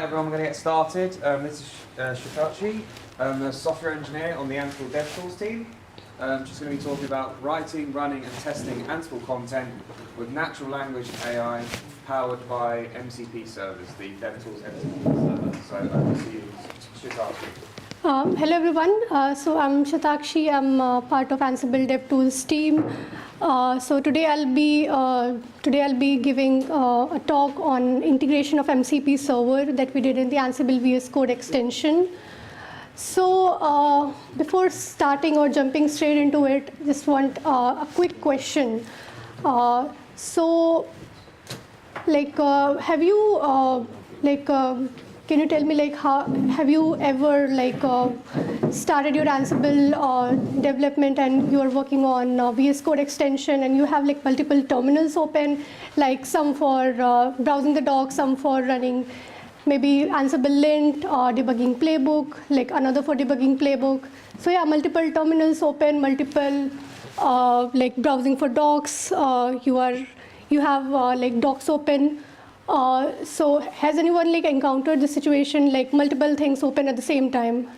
Everyone, we're going to get started. This is Shikachi. I'm a software engineer on the Ansible DevTools team. Just going to be talking about writing, running, and testing Ansible content with natural language AI powered by MCP servers, the DevTools MCP server. So over to you, Shikachi. Hello everyone. So I'm Shatakshi. I'm part of Ansible DevTools team. So today I'll be giving a talk on integration of MCP server that we did in the Ansible VS Code extension. So before starting or jumping straight into it, just want a quick question. Can you tell me how have you ever started your Ansible development and you are working on VS Code extension and you have multiple terminals open, some for browsing the docs, some for running maybe Ansible lint or debugging playbook, another for debugging playbook. So yeah, multiple terminals open, multiple browsing for docs. You have docs open. So has anyone encountered the situation multiple things open at the same time?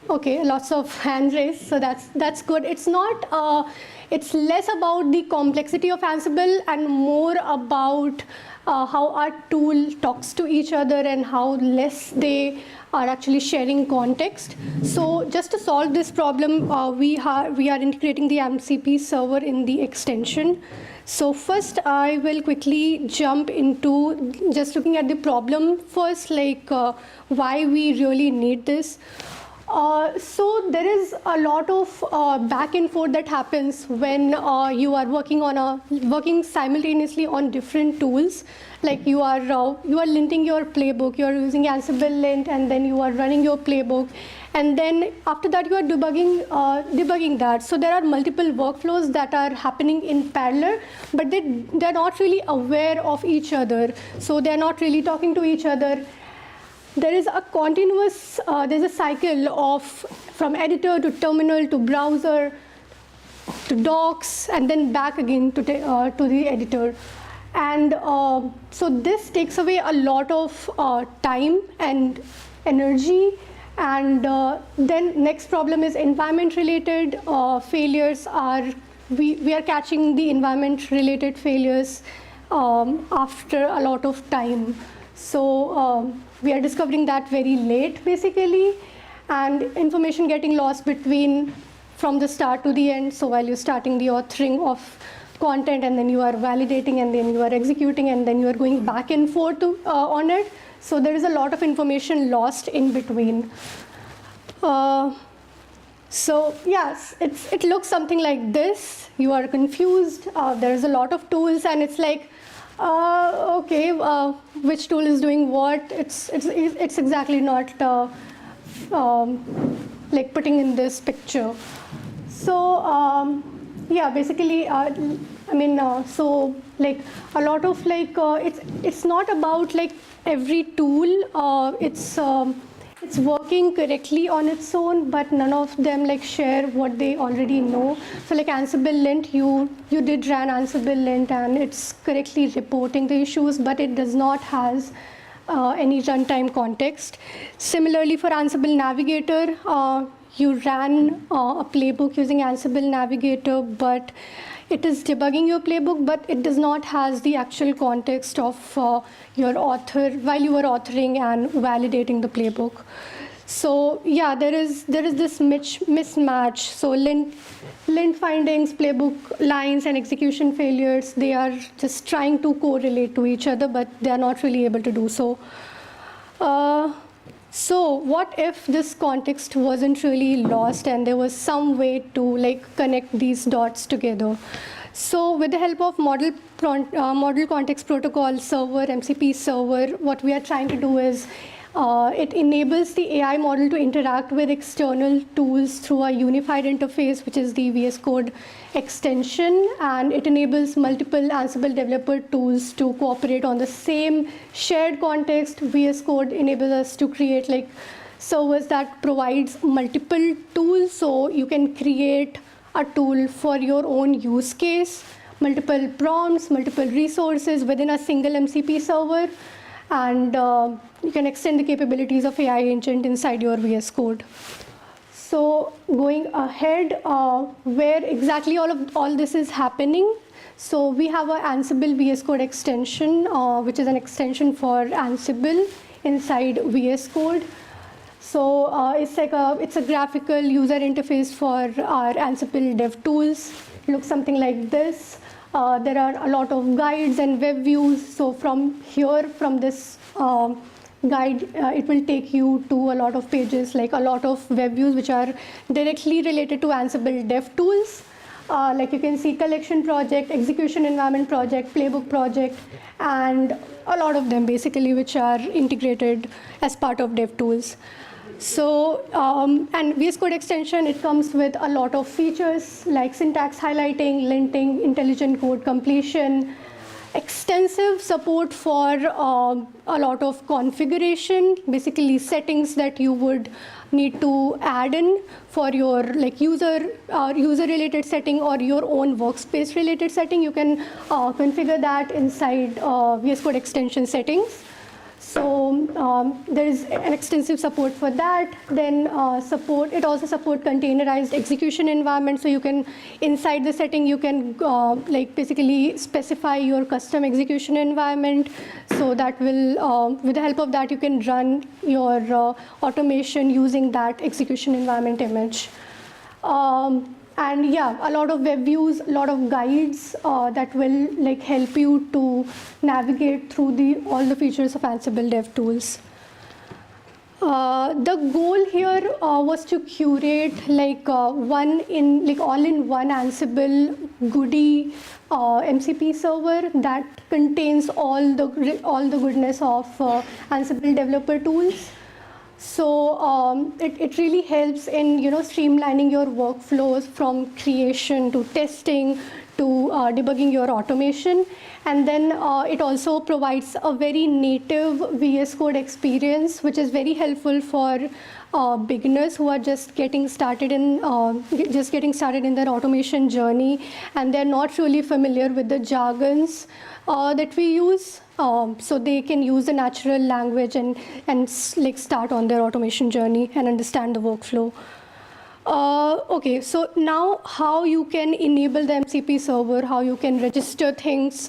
Okay, lots of hand raised, so that's good. It's not. It's less about the complexity of Ansible and more about how our tool talks to each other and how less they are actually sharing context. So just to solve this problem, we are integrating the MCP server in the extension. So first, I will quickly jump into just looking at the problem first, why we really need this. So there is a lot of back and forth that happens when you are working simultaneously on different tools. You are linting your playbook, you are using Ansible lint, and then you are running your playbook, and then after that you are debugging that. So there are multiple workflows that are happening in parallel, but they're not really aware of each other. So they're not really talking to each other. There is a continuous, there's a cycle of from editor to terminal to browser to docs and then back again to the editor. And so this takes away a lot of time and energy. And then next problem is environment related failures. We are catching the environment related failures after a lot of time. So we are discovering that very late basically, and information getting lost from the start to the end. So while you're starting the authoring of content and then you are validating and then you are executing and then you are going back and forth on it. So there is a lot of information lost in between. So yes, it looks something like this. You are confused. There is a lot of tools and it's okay, which tool is doing what? It's exactly not putting in this picture. So yeah, basically, so a lot of it's not about every tool. It's working correctly on its own, but none of them share what they already know. So Ansible lint, you did run Ansible lint and it's correctly reporting the issues, but it does not has any runtime context. Similarly for Ansible Navigator, you ran a playbook using Ansible Navigator, but it is debugging your playbook, but it does not has the actual context of your author while you were authoring and validating the playbook. So yeah, there is this mismatch. So lint findings, playbook lines, and execution failures, they are just trying to correlate to each other, but they are not really able to do so. So what if this context wasn't really lost and there was some way to connect these dots together? So with the help of Model Context Protocol server, MCP server, what we are trying to do is it enables the AI model to interact with external tools through a unified interface, which is the VS Code extension, and it enables multiple Ansible developer tools to cooperate on the same shared context. VS Code enables us to create servers that provides multiple tools, so you can create a tool for your own use case, multiple prompts, multiple resources within a single MCP server. and you can extend the capabilities of AI agent inside your VS Code. So going ahead, where exactly all this is happening. So we have a Ansible VS Code extension, which is an extension for Ansible inside VS Code. So it's a graphical user interface for our Ansible dev tools. Looks something like this. There are a lot of guides and web views. So from this guide, it will take you to a lot of pages, like a lot of web views which are directly related to Ansible dev tools. Like you can see collection project, execution environment project, playbook project, and a lot of them basically which are integrated as part of dev tools. So, and VS Code extension, it comes with a lot of features like syntax highlighting, linting, intelligent code completion, extensive support for a lot of configuration, basically settings that you would need to add in for your like user related setting or your own workspace related setting. You can configure that inside VS Code extension settings. So there is an extensive support for that. Then it also supports containerized execution environment. So you can, inside the setting, you can like basically specify your custom execution environment. So that will, with the help of that, you can run your automation using that execution environment image. And yeah, a lot of web views, a lot of guides that will like help you to navigate through all the features of Ansible DevTools. The goal here was to curate like all-in-one Ansible GUI MCP server that contains all the goodness of Ansible developer tools. So it really helps in streamlining your workflows from creation to testing to debugging your automation, and then it also provides a very native VS Code experience, which is very helpful for beginners who are just getting started in their automation journey, and they're not really familiar with the jargons that we use. So they can use the natural language and like start on their automation journey and understand the workflow. Okay, so now how you can enable the MCP server, how you can register things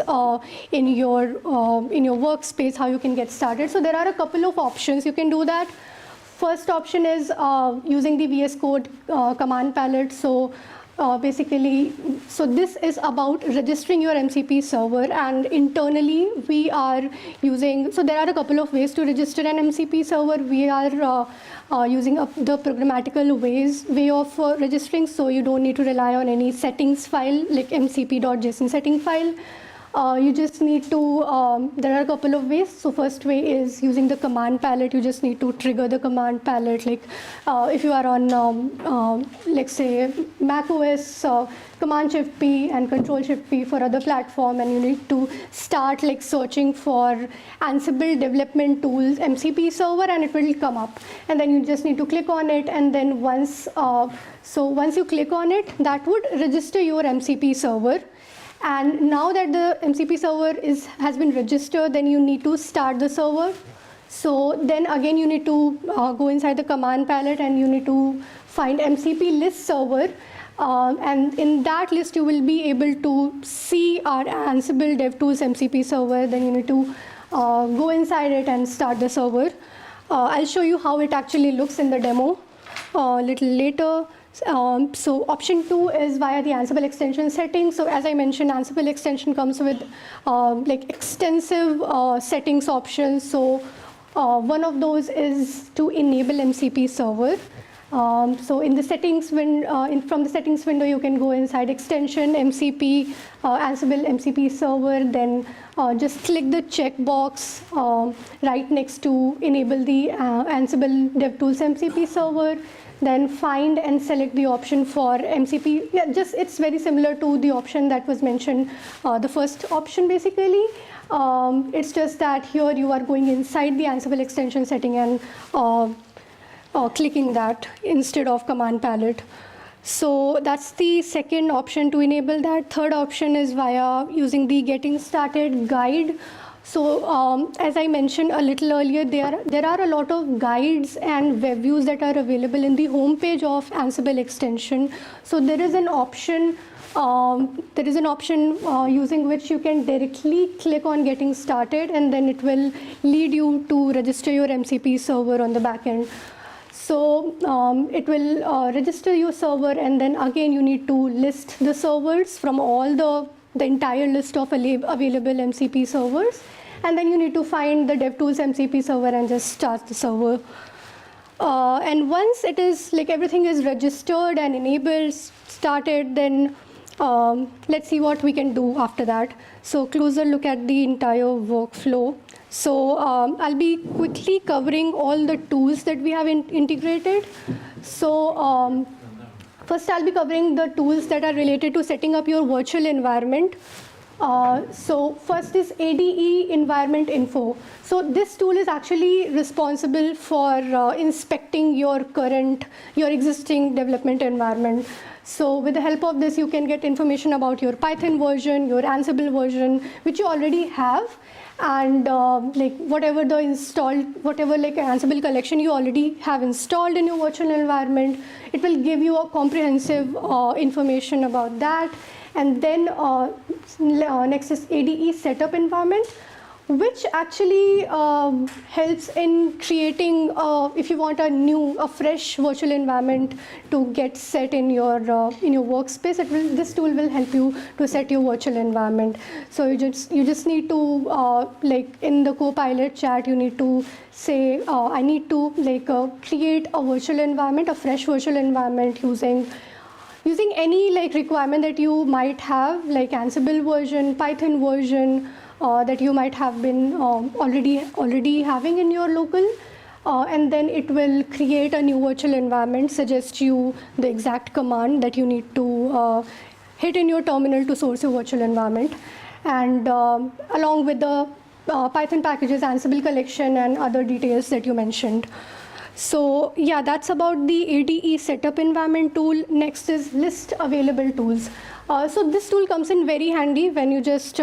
in your workspace, how you can get started. So there are a couple of options you can do that. First option is using the VS Code command palette. So basically, so this is about registering your MCP server, and internally we are using, so there are a couple of ways to register an MCP server. We are using the programmatical way of registering, so you don't need to rely on any settings file like mcp.json setting file. You just need to, there are a couple of ways. So first way is using the command palette. You just need to trigger the command palette. Like if you are on, let's say, Mac OS, Command-Shift-P and Control-Shift-P for other platform, and you need to start like searching for Ansible Development Tools MCP server, and it will come up. And then you just need to click on it, and then once you click on it, that would register your MCP server. And now that the MCP server has been registered, then you need to start the server. So then again, you need to go inside the command palette, and you need to find MCP list server. And in that list, you will be able to see our Ansible DevTools MCP server. Then you need to go inside it and start the server. I'll show you how it actually looks in the demo a little later. So option 2 is via the Ansible extension settings. So as I mentioned, Ansible extension comes with like extensive settings options. So one of those is to enable MCP server. So in the settings from the settings window, you can go inside extension MCP, Ansible MCP server, then just click the checkbox right next to enable the Ansible DevTools MCP server. Then find and select the option for MCP. Yeah, it's very similar to the option that was mentioned, the first option basically. It's just that here you are going inside the Ansible extension setting and clicking that instead of command palette. So that's the second option to enable that. Third option is via using the getting started guide. So as I mentioned a little earlier, there are a lot of guides and web views that are available in the homepage of Ansible extension. So there is an option using which you can directly click on getting started, and then it will lead you to register your MCP server on the back end. So it will register your server, and then again you need to list the servers from all the entire list of available MCP servers, and then you need to find the DevTools MCP server and just start the server. And once it is like everything is registered and enabled, started, then let's see what we can do after that. So closer look at the entire workflow. So I'll be quickly covering all the tools that we have integrated. So first I'll be covering the tools that are related to setting up your virtual environment. So first is ADE Environment Info. So this tool is actually responsible for inspecting your existing development environment. So with the help of this, you can get information about your Python version, your Ansible version, which you already have, and like whatever like Ansible collection you already have installed in your virtual environment. It will give you a comprehensive information about that. And then next is ADE Setup Environment, which actually helps in creating, if you want a fresh virtual environment to get set in your workspace, this tool will help you to set your virtual environment. So you just need to, like in the Copilot chat, you need to say, I need to create a virtual environment, a fresh virtual environment using any requirement that you might have, like Ansible version, Python version, that you might have been already having in your local, and then it will create a new virtual environment, suggest you the exact command that you need to hit in your terminal to source your virtual environment, and along with the Python packages, Ansible collection, and other details that you mentioned. So yeah, that's about the ADE Setup Environment tool. Next is List Available Tools. So this tool comes in very handy when you're just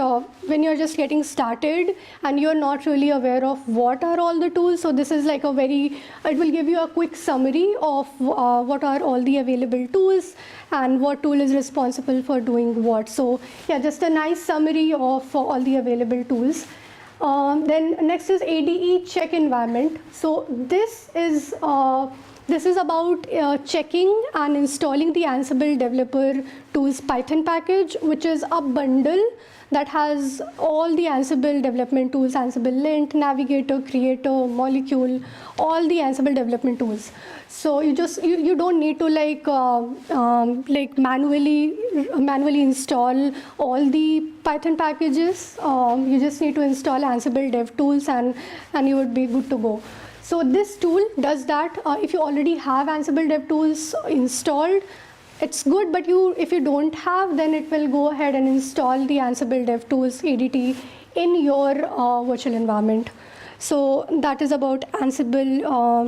getting started and you're not really aware of what are all the tools. So this is like it will give you a quick summary of what are all the available tools and what tool is responsible for doing what. So yeah, just a nice summary of all the available tools. Then next is ADE Check Environment. So this is about checking and installing the Ansible Developer Tools Python package, which is a bundle that has all the Ansible development tools, Ansible Lint, Navigator, Creator, Molecule, all the Ansible development tools. So you don't need to manually install all the Python packages. You just need to install Ansible DevTools and you would be good to go. So this tool does that. If you already have Ansible DevTools installed, it's good, but if you don't have, then it will go ahead and install the Ansible DevTools ADT in your virtual environment. So that is about Ansible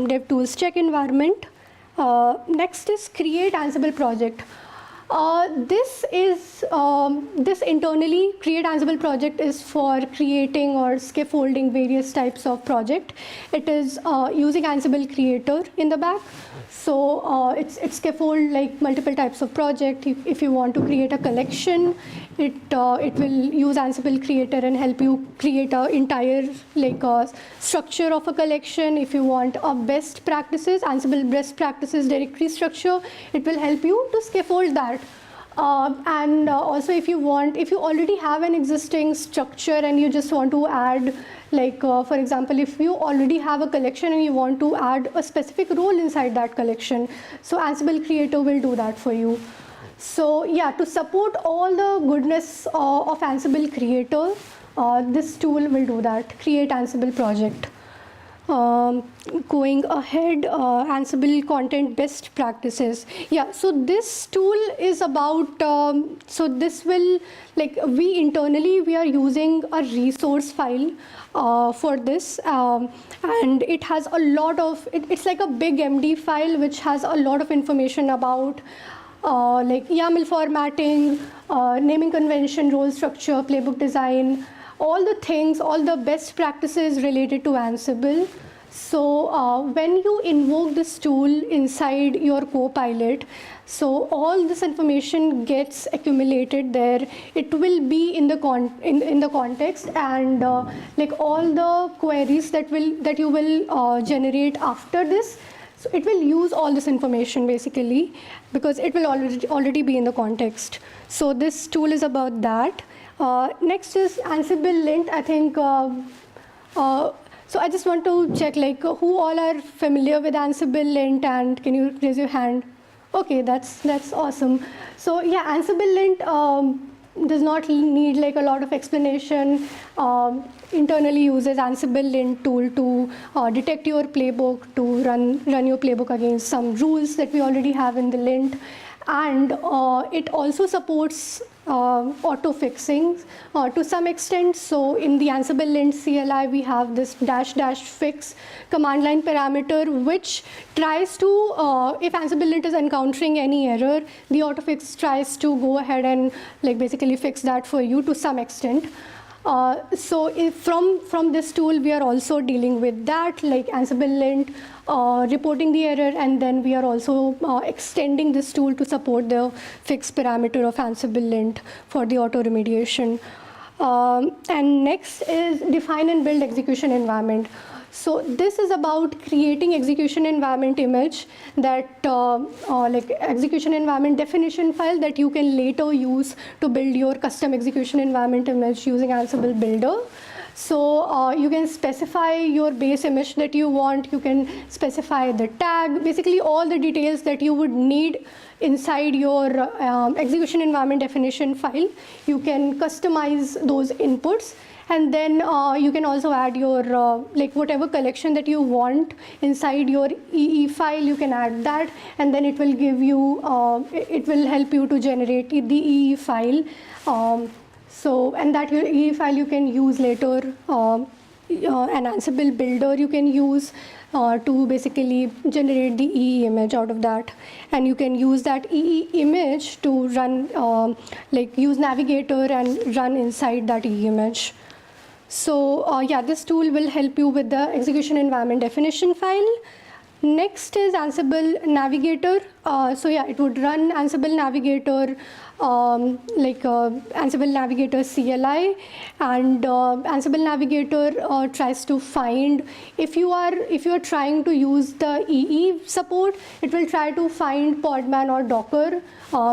DevTools Check Environment. Next is Create Ansible Project. This internally Create Ansible Project is for creating or scaffolding various types of project. It is using Ansible Creator in the back. So it's scaffold like multiple types of project. If you want to create a collection, it will use Ansible Creator and help you create an entire structure of a collection. If you want a best practices, Ansible best practices directory structure, it will help you to scaffold that. And also if you already have an existing structure and you just want to add, for example, if you already have a collection and you want to add a specific role inside that collection, so Ansible Creator will do that for you. So yeah, to support all the goodness of Ansible Creator, this tool will do that, Create Ansible Project. Going ahead, Ansible Content Best Practices. Yeah, so this tool is about, so this will, we are using a resource file for this, and it has a lot of, it's like a big MD file which has a lot of information about YAML formatting, naming convention, role structure, playbook design, all the things, all the best practices related to Ansible. So when you invoke this tool inside your Copilot, so all this information gets accumulated there. It will be in the in the context, and like all the queries that you will generate after this. So it will use all this information basically because it will already be in the context. So this tool is about that. Next is Ansible Lint. I think. So I just want to check like who all are familiar with Ansible Lint, and can you raise your hand? Okay, that's awesome. So yeah, Ansible Lint does not need like a lot of explanation. Internally uses Ansible Lint tool to detect your playbook, to run your playbook against some rules that we already have in the lint, and it also supports auto fixing to some extent. So in the Ansible Lint CLI, we have this --fix command line parameter, which tries to, if Ansible Lint is encountering any error, the autofix tries to go ahead and like basically fix that for you to some extent. So if from this tool, we are also dealing with that, like Ansible Lint, reporting the error, and then we are also extending this tool to support the fix parameter of Ansible Lint for the auto remediation. And next is define and build execution environment. So this is about creating execution environment image that like execution environment definition file that you can later use to build your custom execution environment image using Ansible Builder. So you can specify your base image that you want. You can specify the tag, basically all the details that you would need inside your execution environment definition file. You can customize those inputs. And then you can also add your like whatever collection that you want inside your EE file. You can add that, and then it will give you, it will help you to generate the EE file. So, and that your EE file you can use later. An Ansible Builder you can use to basically generate the EE image out of that, and you can use that EE image to run, like use Navigator and run inside that EE image. So yeah, this tool will help you with the execution environment definition file. Next is Ansible Navigator. So yeah, it would run Ansible Navigator, like Ansible Navigator CLI, and Ansible Navigator tries to find, if you are trying to use the EE support, it will try to find Podman or Docker,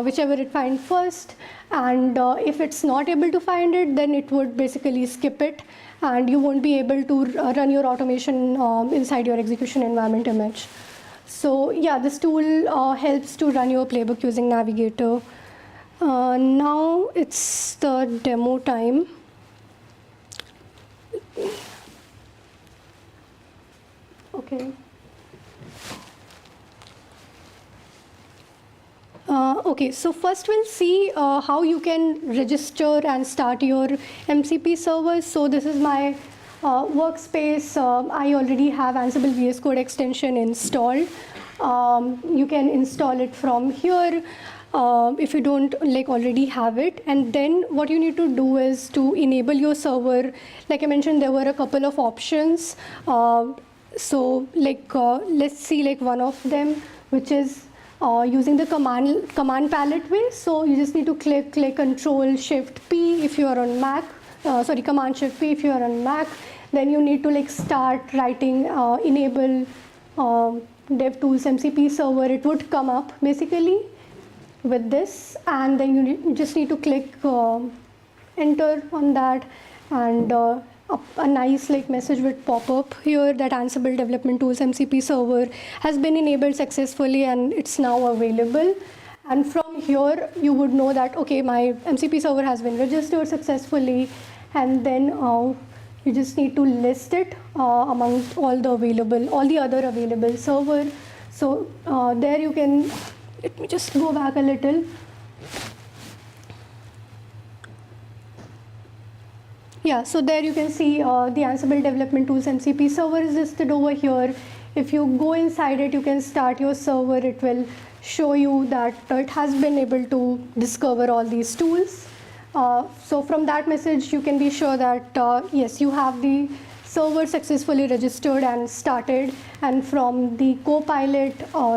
whichever it finds first. And if it's not able to find it, then it would basically skip it, and you won't be able to run your automation inside your execution environment image. So yeah, this tool helps to run your playbook using Navigator. Now it's the demo time. Okay. Okay, so first we'll see how you can register and start your MCP servers. So this is my workspace. I already have Ansible VS Code extension installed. You can install it from here if you don't like already have it. And then what you need to do is to enable your server. Like I mentioned, there were a couple of options. So like let's see like one of them, which is using the command palette way. So you just need to click Control Shift P if you are on Mac. Sorry, Command Shift P if you are on Mac. Then you need to like start writing enable DevTools MCP server. It would come up basically with this, and then you just need to click enter on that, and a nice like message would pop up here that Ansible Development Tools MCP server has been enabled successfully and it's now available. And from here you would know that okay, my MCP server has been registered successfully, and then you just need to list it amongst all the other available server. So there you can, let me just go back a little. Yeah, so there you can see the Ansible Development Tools MCP server is listed over here. If you go inside it, you can start your server. It will show you that it has been able to discover all these tools. So from that message, you can be sure that yes, you have the server successfully registered and started. And from the Copilot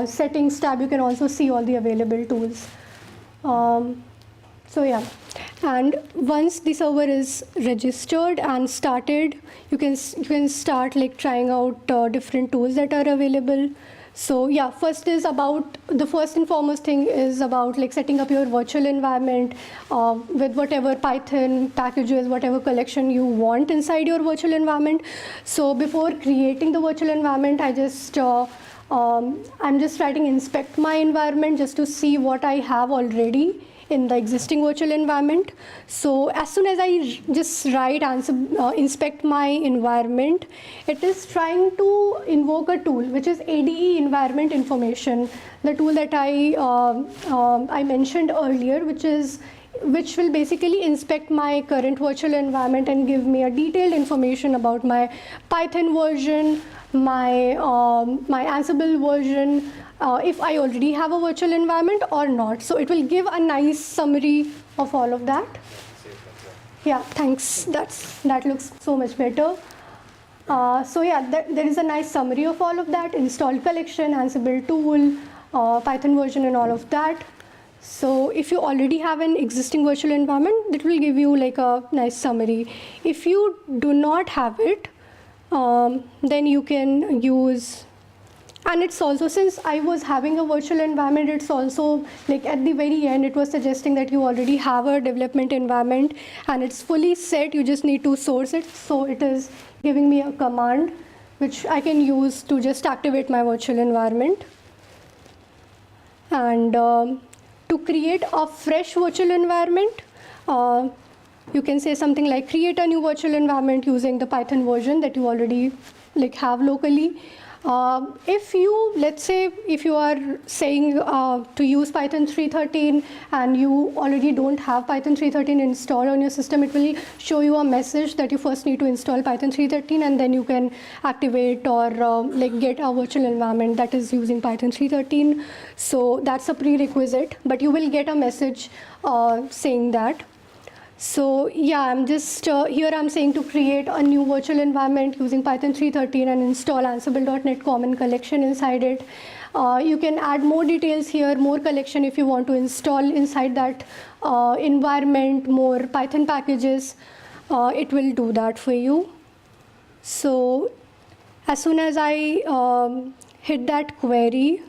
settings tab, you can also see all the available tools. So yeah, and once the server is registered and started, you can start like trying out different tools that are available. So yeah, the first and foremost thing is about like setting up your virtual environment with whatever Python packages, whatever collection you want inside your virtual environment. So before creating the virtual environment, I'm just writing inspect my environment just to see what I have already in the existing virtual environment. So as soon as I just write inspect my environment, it is trying to invoke a tool which is ADE environment information, the tool that I mentioned earlier, which will basically inspect my current virtual environment and give me a detailed information about my Python version, my Ansible version, if I already have a virtual environment or not. So it will give a nice summary of all of that. Yeah, thanks. That looks so much better. So yeah, there is a nice summary of all of that, installed collection, Ansible tool, Python version and all of that. So if you already have an existing virtual environment, it will give you like a nice summary. If you do not have it, then you can use, and it's also, since I was having a virtual environment, it's also like at the very end, it was suggesting that you already have a development environment and it's fully set, you just need to source it. So it is giving me a command which I can use to just activate my virtual environment. And to create a fresh virtual environment, you can say something like create a new virtual environment using the Python version that you already like have locally. Let's say if you are saying to use Python 3.13 and you already don't have Python 3.13 installed on your system, it will show you a message that you first need to install Python 3.13 and then you can activate or like get a virtual environment that is using Python 3.13. So that's a prerequisite, but you will get a message saying that. So yeah, I'm just here I'm saying to create a new virtual environment using Python 3.13 and install Ansible.NET Common Collection inside it. You can add more details here, more collection if you want to install inside that environment, more Python packages. It will do that for you. So as soon as I hit that query,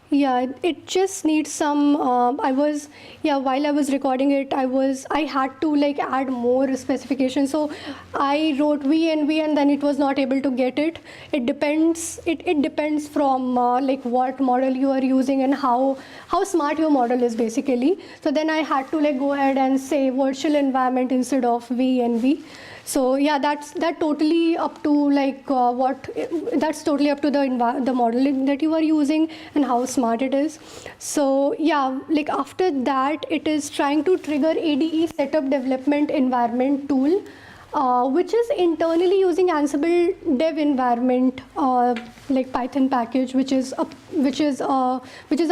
yeah, it just needs some, while I was recording it, I had to like add more specifications. So I wrote VNV and then it was not able to get it. It depends from like what model you are using and how smart your model is basically. So then I had to like go ahead and say virtual environment instead of VNV. So yeah, that's totally up to like that's totally up to the model that you are using and how smart it is. So yeah, like after that, it is trying to trigger ADE setup development environment tool, which is internally using Ansible dev environment like Python package, which is a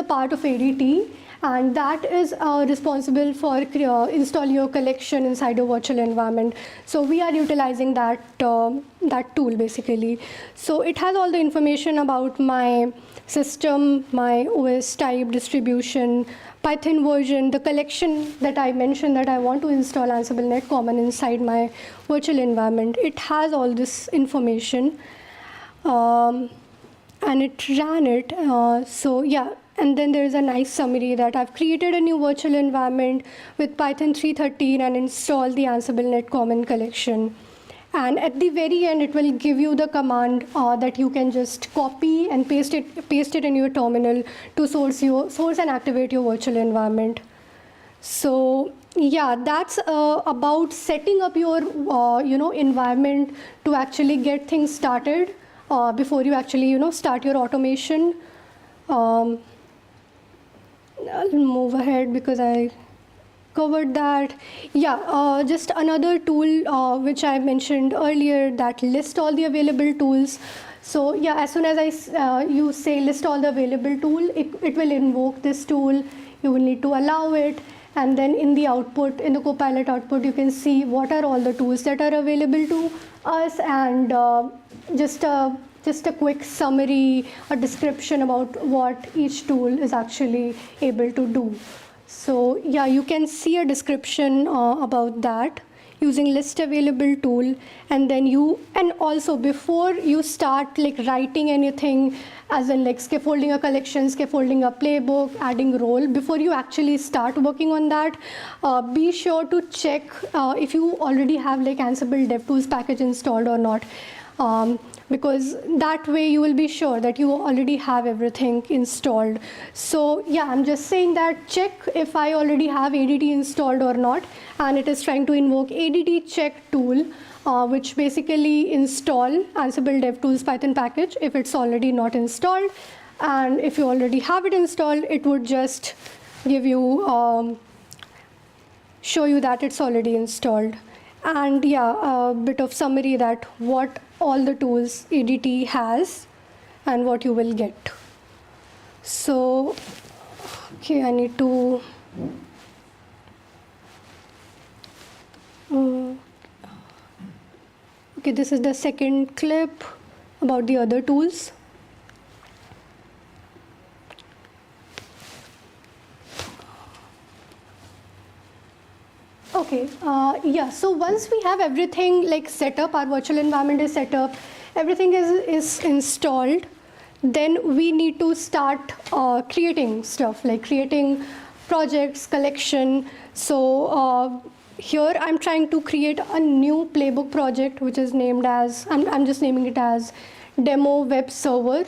part of ADT. And that is responsible for install your collection inside your virtual environment. So we are utilizing that tool basically. So it has all the information about my system, my OS type, distribution, Python version, the collection that I mentioned that I want to install Ansible.NET Common inside my virtual environment. It has all this information, and it ran it. So yeah. And then there is a nice summary that I've created a new virtual environment with Python 3.13 and installed the Ansible.NET Common Collection. And at the very end, it will give you the command that you can just copy and paste it in your terminal to source and activate your virtual environment. So yeah, that's about setting up your environment to actually get things started before you actually start your automation. I'll move ahead because I covered that. Yeah, just another tool which I mentioned earlier that lists all the available tools. So yeah, as soon as you say list all the available tool, it will invoke this tool. you will need to allow it. And then in the output, in the Copilot output, you can see what are all the tools that are available to us, and just a quick summary, a description about what each tool is actually able to do. So yeah, you can see a description about that using list available tool. And then and also before you start like writing anything, as in like scaffolding a collection, scaffolding a playbook, adding role, before you actually start working on that, be sure to check if you already have like Ansible DevTools package installed or not. Because that way you will be sure that you already have everything installed. So yeah, I'm just saying that check if I already have ADT installed or not, and it is trying to invoke ADT check tool, which basically install Ansible DevTools Python package if it's already not installed. And if you already have it installed, it would just give you, show you that it's already installed. And yeah, a bit of summary that what all the tools ADT has and what you will get. So, okay, I need to, okay, this is the second clip about the other tools. Okay, yeah, so once we have everything like set up, our virtual environment is set up, everything is installed, then we need to start creating stuff, like creating projects, collection. So here I'm trying to create a new playbook project, which is named as, I'm just naming it as Demo Web Server.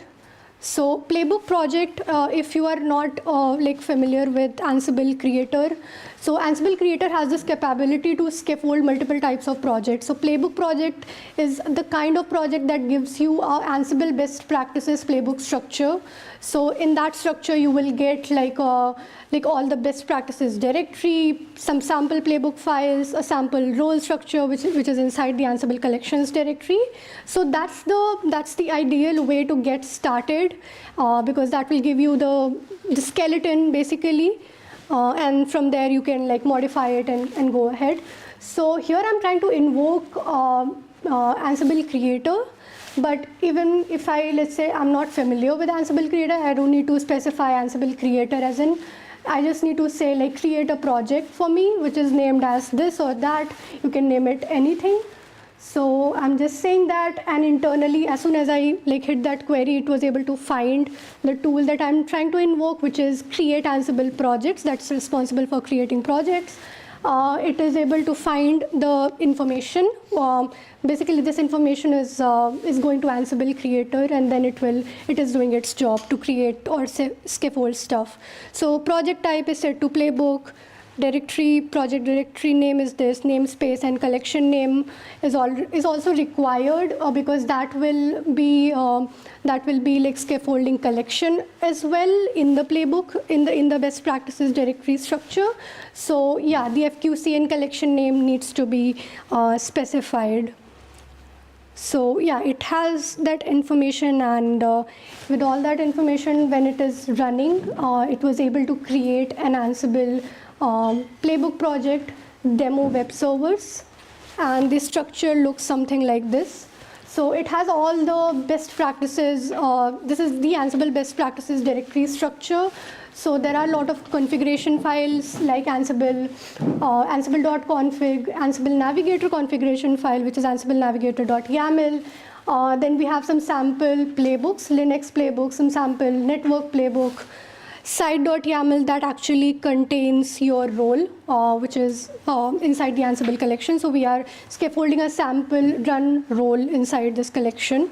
So playbook project, if you are not like familiar with Ansible Creator, so Ansible Creator has this capability to scaffold multiple types of projects. So playbook project is the kind of project that gives you Ansible best practices playbook structure. So in that structure, you will get like all the best practices directory, some sample playbook files, a sample role structure, which is inside the Ansible collections directory. So that's the ideal way to get started, because that will give you the skeleton basically, and from there you can like modify it and go ahead. So here I'm trying to invoke Ansible Creator. But even if let's say I'm not familiar with Ansible Creator, I don't need to specify Ansible Creator as in, I just need to say like create a project for me, which is named as this or that. You can name it anything. So I'm just saying that, and internally, as soon as I like hit that query, it was able to find the tool that I'm trying to invoke, which is create Ansible projects. That's responsible for creating projects. It is able to find the information. Basically, this information is going to Ansible Creator, and then it is doing its job to create or scaffold stuff. So project type is set to playbook. Directory, project directory name is this, namespace, and collection name is also required, because that will be like scaffolding collection as well in the playbook, in the best practices directory structure. So yeah, the FQCN collection name needs to be specified. So yeah, it has that information, and with all that information, when it is running, it was able to create an Ansible playbook project, Demo Web Servers, and the structure looks something like this. So it has all the best practices. This is the Ansible best practices directory structure. So there are a lot of configuration files like Ansible, Ansible.config, Ansible Navigator configuration file, which is Ansible Navigator.yaml. Then we have some sample playbooks, Linux playbooks, some sample network playbook, site.yaml that actually contains your role, which is inside the Ansible collection. So we are scaffolding a sample run role inside this collection.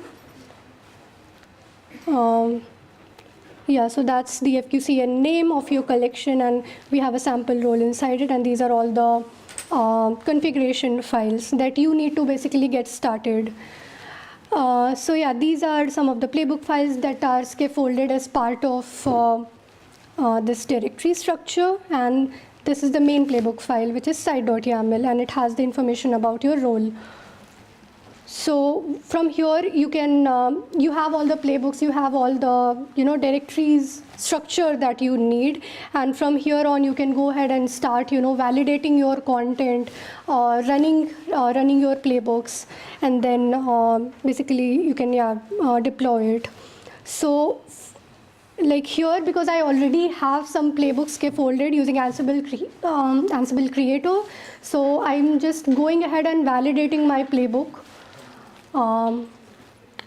Yeah, so that's the FQCN name of your collection, and we have a sample role inside it, and these are all the configuration files that you need to basically get started. So yeah, these are some of the playbook files that are scaffolded as part of this directory structure, and this is the main playbook file, which is site.yaml, and it has the information about your role. So from here you can you have all the playbooks, you have all the directories structure that you need, and from here on you can go ahead and start validating your content, running your playbooks, and then basically you can deploy it. So like here, because I already have some playbooks scaffolded using Ansible Creator, so I'm just going ahead and validating my playbook.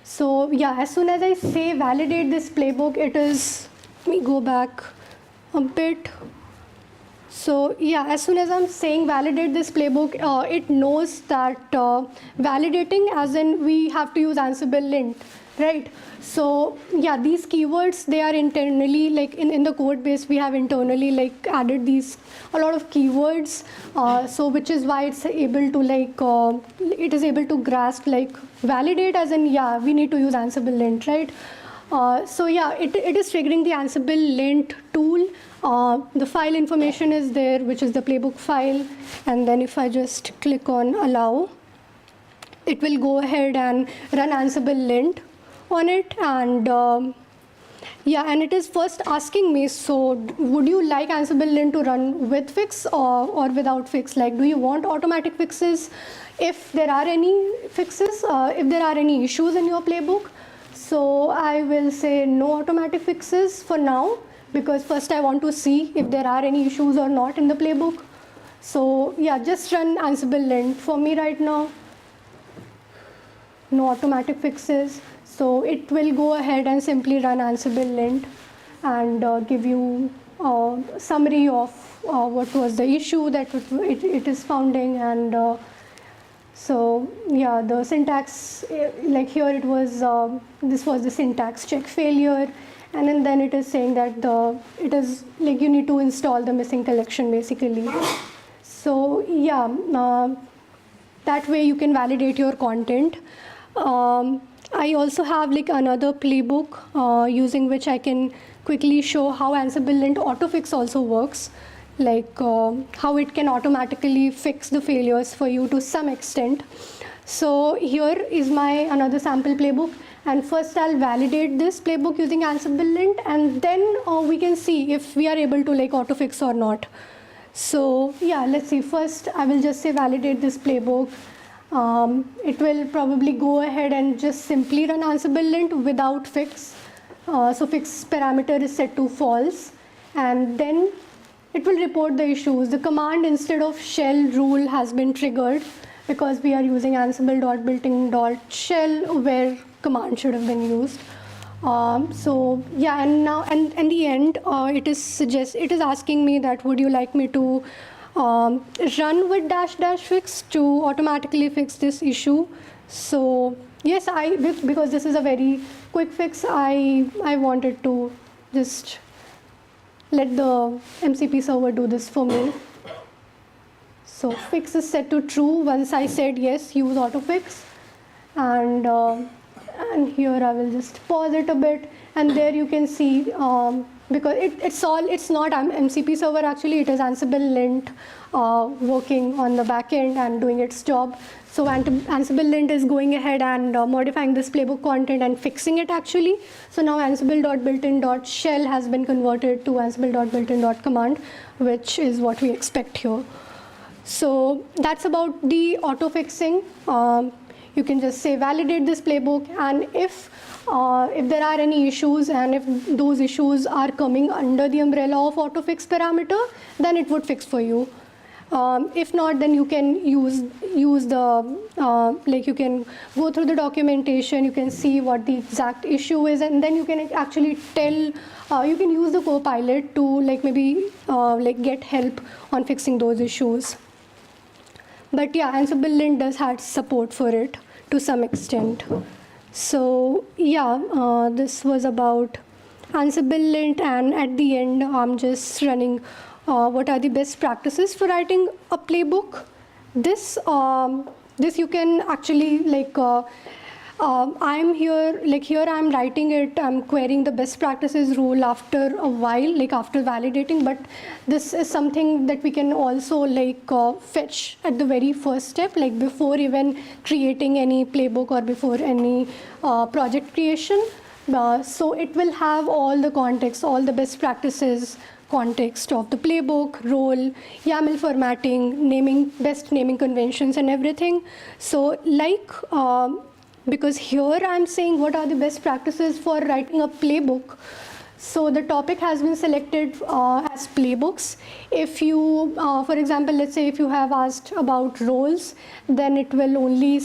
So yeah, as soon as I say validate this playbook, it is, let me go back a bit. So yeah, as soon as I'm saying validate this playbook, it knows that validating as in we have to use Ansible lint, right? So yeah, these keywords, they are internally, like in the code base, we have internally like added a lot of keywords, so which is why it's able to it is able to grasp like validate as in we need to use Ansible lint, right? So yeah, it is triggering the Ansible lint tool. The file information is there, which is the playbook file, and then if I just click on allow, it will go ahead and run Ansible lint on it, and and it is first asking me, so would you like Ansible lint to run with fix or without fix? Like, do you want automatic fixes if there are any fixes, if there are any issues in your playbook? So I will say no automatic fixes for now, because first I want to see if there are any issues or not in the playbook. So yeah, just run Ansible lint for me right now. No automatic fixes. So it will go ahead and simply run Ansible lint and give you a summary of what was the issue that it is founding, and so yeah, the syntax, like here it was, this was the syntax check failure, and then it is saying that it is like you need to install the missing collection basically. So yeah, that way you can validate your content. I also have like another playbook using which I can quickly show how Ansible lint autofix also works, like how it can automatically fix the failures for you to some extent. So here is my another sample playbook, and first I'll validate this playbook using Ansible lint, and then we can see if we are able to like autofix or not. So yeah, let's see. First I will just say validate this playbook. It will probably go ahead and just simply run Ansible lint without fix. So fix parameter is set to false, and then it will report the issues. The command instead of shell rule has been triggered because we are using ansible.builtin.shell where command should have been used. So yeah, and now and in the end, it is asking me that would you like me to run with -- fix to automatically fix this issue. So yes, because this is a very quick fix, I wanted to just let the MCP server do this for me. So fix is set to true once I said yes, use autofix, and here I will just pause it a bit, and there you can see because it's not MCP server actually, it is Ansible lint working on the back end and doing its job. So Ansible lint is going ahead and modifying this playbook content and fixing it actually. So now ansible.builtin.shell has been converted to ansible.builtin.command, which is what we expect here. So that's about the auto fixing. You can just say validate this playbook, and if there are any issues and if those issues are coming under the umbrella of autofix parameter, then it would fix for you. If not, then you can use the like you can go through the documentation, you can see what the exact issue is, and then you can actually tell, you can use the Copilot to like maybe like get help on fixing those issues. But yeah, Ansible lint does have support for it to some extent. So yeah, this was about Ansible lint, and at the end I'm just running what are the best practices for writing a playbook. This you can actually like I'm here, here I'm writing it, I'm querying the best practices rule after a while, after validating, but this is something that we can also fetch at the very first step, before even creating any playbook or before any project creation. So it will have all the context, all the best practices context of the playbook, role, YAML formatting, best naming conventions and everything. So because here I'm saying what are the best practices for writing a playbook. So the topic has been selected as playbooks. If you, for example, let's say if you have asked about roles, then it will only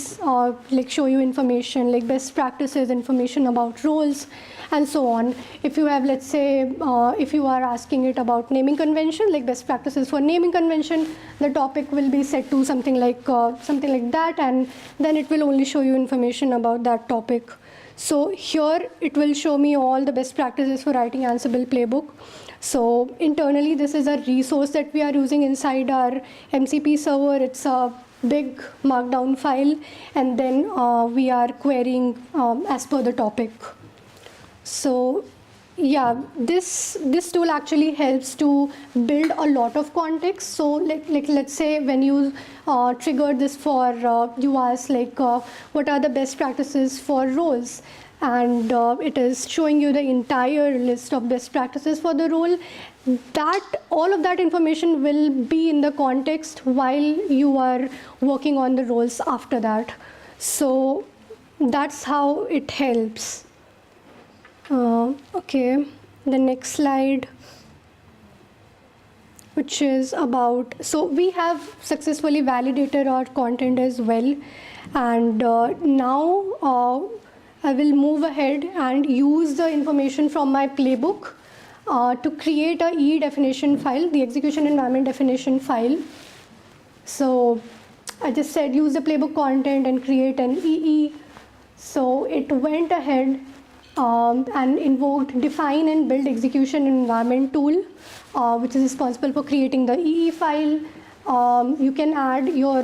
show you information like best practices, information about roles, and so on. If you have, let's say, if you are asking it about naming convention, like best practices for naming convention, the topic will be set to something like that, and then it will only show you information about that topic. So here it will show me all the best practices for writing Ansible playbook. So internally, this is a resource that we are using inside our MCP server. It's a big markdown file, and then we are querying as per the topic. So yeah, this tool actually helps to build a lot of context. So let's say when you trigger this for, you ask what are the best practices for roles, and it is showing you the entire list of best practices for the role. All of that information will be in the context while you are working on the roles after that. So that's how it helps. Okay, the next slide, which is about, so we have successfully validated our content as well, and now I will move ahead and use the information from my playbook to create a EE definition file, the execution environment definition file. So I just said use the playbook content and create an EE. So it went ahead and invoked define and build execution environment tool, which is responsible for creating the EE file. You can add your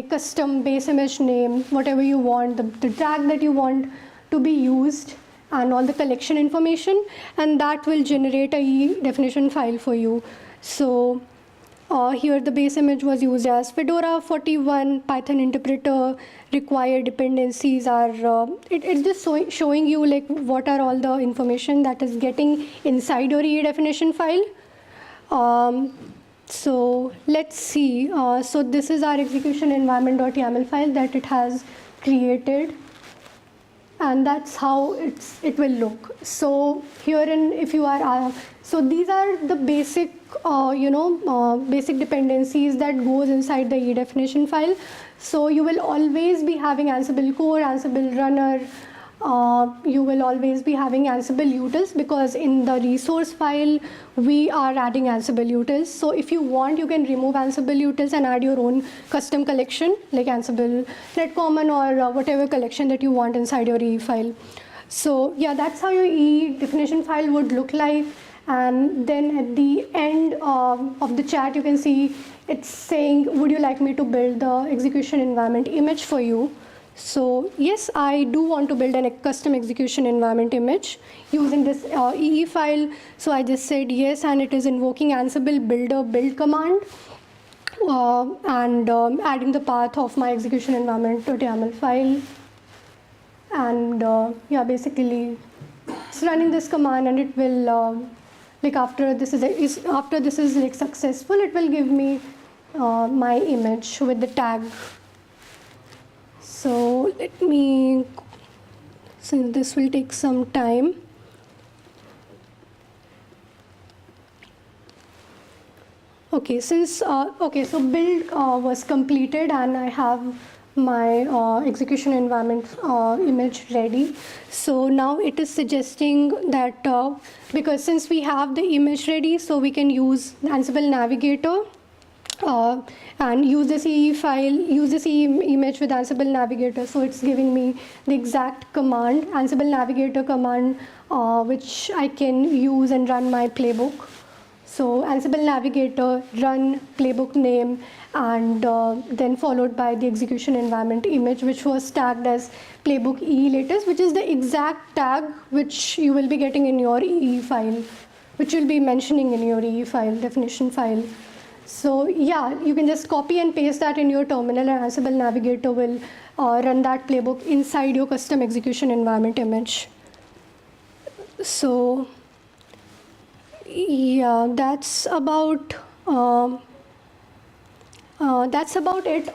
custom base image name, whatever you want, the tag that you want to be used, and all the collection information, and that will generate a EE definition file for you. So here the base image was used as Fedora 41, Python interpreter, required dependencies are, it's just showing you what are all the information that is getting inside your EE definition file. So let's see, so this is our execution environment.yaml file that it has created, and that's how it will look. So here if you are, so these are the basic, basic dependencies that goes inside the EE definition file. So you will always be having Ansible core, Ansible runner, you will always be having Ansible utils, because in the resource file we are adding Ansible utils. So if you want, you can remove Ansible utils and add your own custom collection like Ansible netcommon or whatever collection that you want inside your EE file. So yeah, that's how your EE definition file would look like. And then at the end of the chat, you can see it's saying, would you like me to build the execution environment image for you? So yes, I do want to build a custom execution environment image using this EE file. So I just said yes, and it is invoking Ansible builder build command and adding the path of my execution environment.yaml file. And yeah, basically it's running this command, and it will after this is successful, it will give me my image with the tag. So let me, since this will take some time. Okay, okay, so build was completed, and I have my execution environment image ready. So now it is suggesting that because since we have the image ready, so we can use Ansible Navigator and use this EE file, use this EE image with Ansible Navigator. So it's giving me the exact command, Ansible Navigator command, which I can use and run my playbook. So Ansible Navigator, run, playbook name, and then followed by the execution environment image, which was tagged as playbook EE latest, which is the exact tag which you will be getting in your EE file, which you'll be mentioning in your EE file, definition file. So yeah, you can just copy and paste that in your terminal, and Ansible Navigator will run that playbook inside your custom execution environment image. So yeah, that's about it.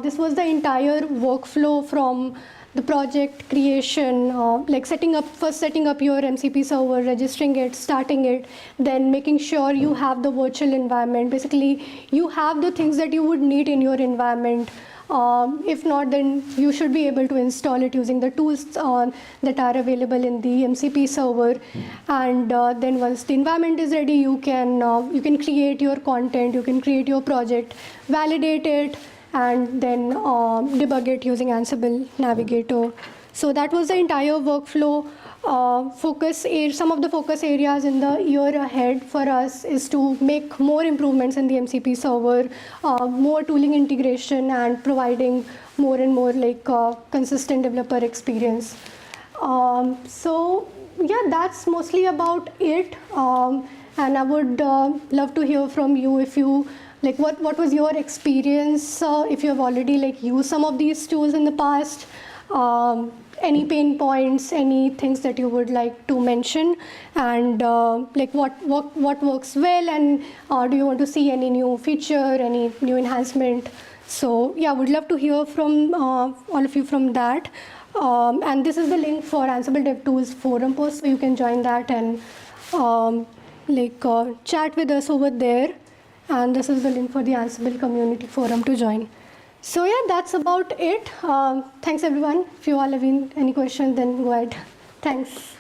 This was the entire workflow from the project creation, like first setting up your MCP server, registering it, starting it, then making sure you have the virtual environment. Basically, you have the things that you would need in your environment. If not, then you should be able to install it using the tools that are available in the MCP server. And then once the environment is ready, you can create your content, you can create your project, validate it, and then debug it using Ansible Navigator. So that was the entire workflow. Some of the focus areas in the year ahead for us is to make more improvements in the MCP server, more tooling integration, and providing more and more consistent developer experience. So yeah, that's mostly about it. And I would love to hear from you if you what was your experience if you have already used some of these tools in the past. Any pain points, any things that you would like to mention, and what works well, and do you want to see any new feature, any new enhancement? So yeah, would love to hear from all of you from that. And this is the link for Ansible DevTools forum post, so you can join that and chat with us over there. And this is the link for the Ansible community forum to join. So yeah, that's about it. Thanks everyone. If you all have any questions, then go ahead. Thanks.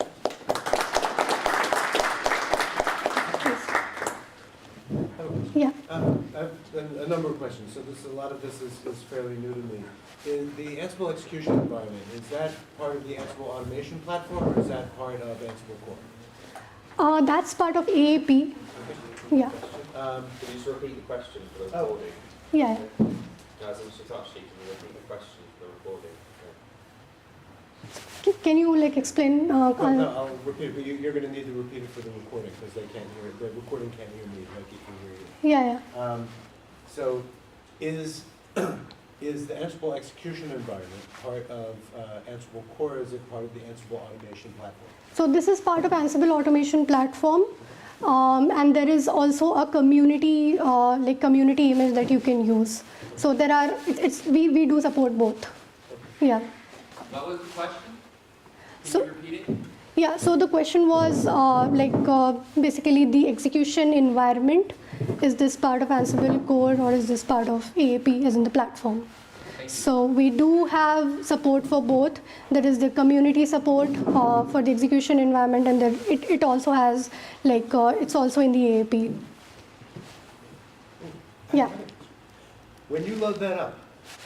Yeah. I have a number of questions. So a lot of this is fairly new to me. In the Ansible execution environment, is that part of the Ansible automation platform, or is that part of Ansible Core? That's part of AAP. Okay. Yeah. Can you just repeat the question for the recording? Yeah. As in Satoshi, can you repeat the question for the recording? Can you explain? No, I'll repeat it, but you're going to need to repeat it for the recording because they can't hear it. The recording can't hear me like it can hear you. Yeah. So is the Ansible execution environment part of Ansible Core, or is it part of the Ansible automation platform? So this is part of Ansible automation platform. And there is also a community community image that you can use. So there are we do support both. Yeah. What was the question? Can So- you repeat it? Yeah. So the question was basically the execution environment. Is this part of Ansible Core, or is this part of AAP, as in the platform? So we do have support for both. There is the community support for the execution environment, and then it also has it's also in the AAP. Yeah. When you load that up,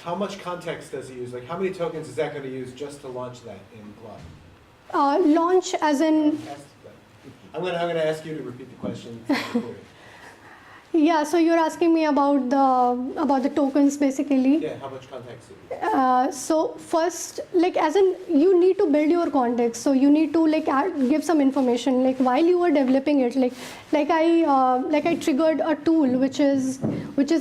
how much context does it use? Like, how many tokens is that going to use just to launch that in Cloud? Launch as in I'm going to ask you to repeat the question. yeah. So you're asking me about the tokens basically. Yeah, how much context is it? So first, as in you need to build your context. So you need to give some information. While you are developing it, I triggered a tool which is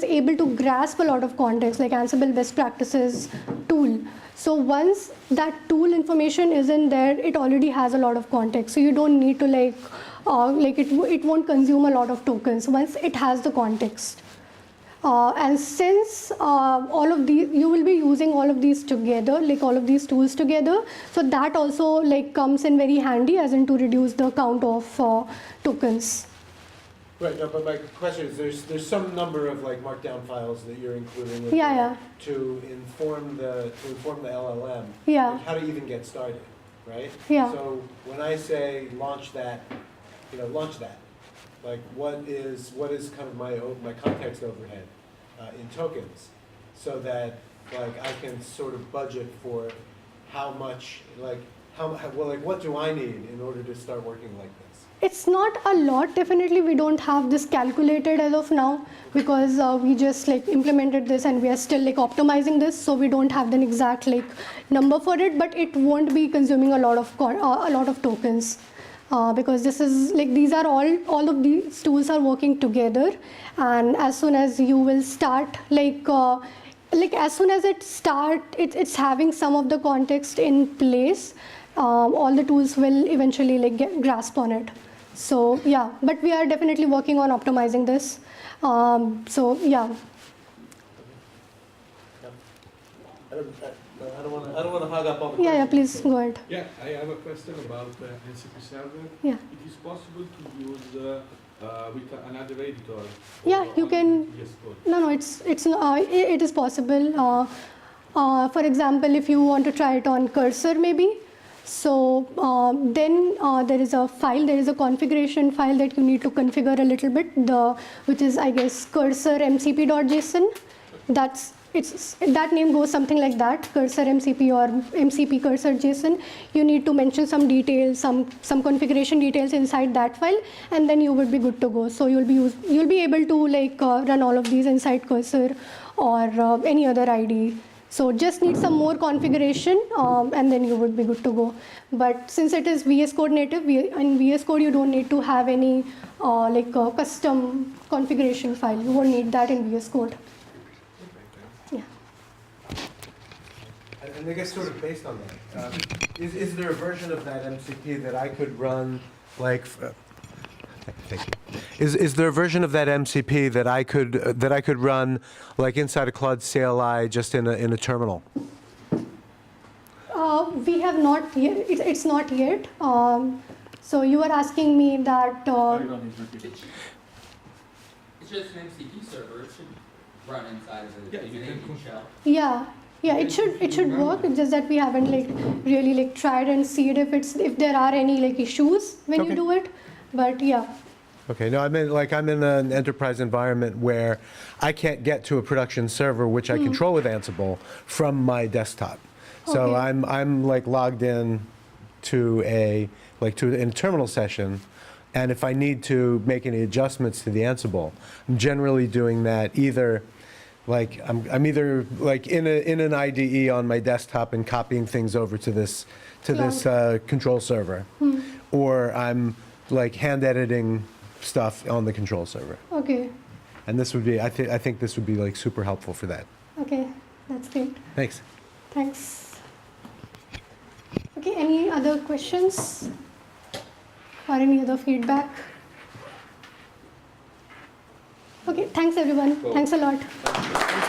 able to grasp a lot of context, like Ansible best practices tool. So once that tool information is in there, it already has a lot of context. So you don't need to it won't consume a lot of tokens once it has the context. And since all of these, you will be using all of these together, all of these tools together, so that also comes in very handy, as in to reduce the count of tokens. Right, no, but my question is, there's some number of markdown files that you're including in Yeah, there to inform the LLM Yeah. how to even get started, right? Yeah. So when I say launch that, what is kind of my context overhead in tokens, so that I can sort of budget for how much what do I need in order to start working like this? It's not a lot, definitely. We don't have this calculated as of now because we just like implemented this and we are still like optimizing this, so we don't have an exact like number for it. But it won't be consuming a lot of tokens because this is like these are all of these tools are working together, and as soon as you will start as soon as it's having some of the context in place, all the tools will eventually like get grasp on it. So yeah, but we are definitely working on optimizing this. So yeah. I don't want to hog up all the Yeah, questions. please go ahead. Yeah, I have a question about NCP server. Yeah. It is possible to use with another editor? Yeah, or you only can- VS Code? No, it is possible. For example, if you want to try it on Cursor, maybe. So then there is a file, there is a configuration file that you need to configure a little bit, which is I guess cursor mcp.json. That name goes something like that, cursor mcp or mcp cursor json. You need to mention some details, some configuration details inside that file, and then you would be good to go. So you'll be able to like run all of these inside Cursor or any other IDE. So just need some more configuration and then you would be good to go. But since it is VS Code native, in VS Code you don't need to have any custom configuration file. You won't need that in VS Code. Yeah. And I guess sort of based on that, is there a version of that MCP that I could run like? Thank you. Is there a version of that MCP that I could run like inside a Claude CLI just in a terminal? We have not yet. It's not yet. So you are asking me that. It's just an MCP server. It should run inside of Yeah, a you Unity can shell. Yeah, it should work. It's just that we haven't like really like tried and see it if there are any like issues when Okay. you do it. But yeah. Okay, no, I'm in an enterprise environment where I can't get to a production server, which I control with Ansible, from my desktop. So Okay. I'm like logged in to a terminal session, and if I need to make any adjustments to the Ansible, I'm generally doing that either like I'm either like in an IDE on my desktop and copying things over to this control server, or I'm like hand editing stuff on the control server. Okay. And this would be, I think this would be like super helpful for that. Okay. That's great. Thanks. Thanks. Okay. Any other questions or any other feedback? Okay. Thanks everyone. Cool. Thanks a lot. Thank you.